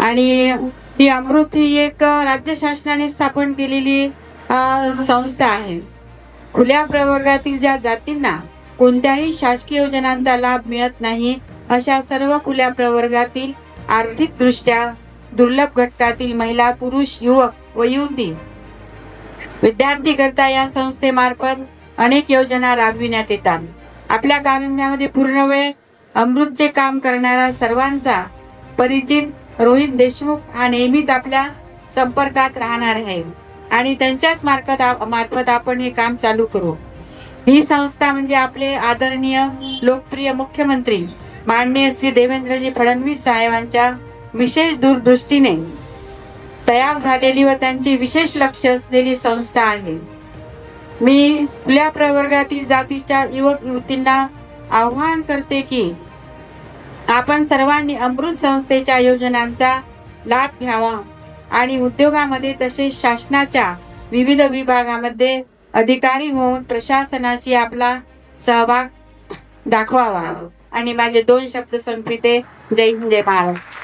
आणि ही अमृत ही एक राज्य शासनाने स्थापन केलेली संस्था आहे. खुल्या प्रवर्गातील ज्या जातींना कोणत्याही शासकीय योजनांचा लाभ मिळत नाही अशा सर्व खुल्या प्रवर्गातील आर्थिक दृष्ट्या दुर्लभ घटकातील महिला, पुरुष, युवक व युवती विद्यार्थी करता या संस्थेमार्फत अनेक योजना राबविण्यात येतात. आपल्या कारंज्यामध्ये पूर्ण वेळ अमृतचे काम करणारा सर्वांचा परिचित रोहित देशमुख हा नेहमीच आपल्या संपर्कात राहणार आहे आणि त्यांच्याच मार्फत आपण हे काम चालू करू. ही संस्था म्हणजे आपले आदरणीय लोकप्रिय मुख्यमंत्री माननीय श्री देवेंद्रजी फडणवीस साहेबांच्या विशेष दूरदृष्टीने तयार झालेली व त्यांची विशेष लक्ष असलेली संस्था आहे. मी खुल्या प्रवर्गातील जातीच्या युवक युवतींना आवाहन करते की आपण सर्वांनी अमृत संस्थेच्या योजनांचा लाभ घ्यावा आणि उद्योगामध्ये तसेच शासनाच्या विविध विभागामध्ये अधिकारी होऊन प्रशासनाशी आपला सहभाग दाखवावा. आणि माझे 2 शब्द संपविते. जय हिंद, जय महाराष्ट्र.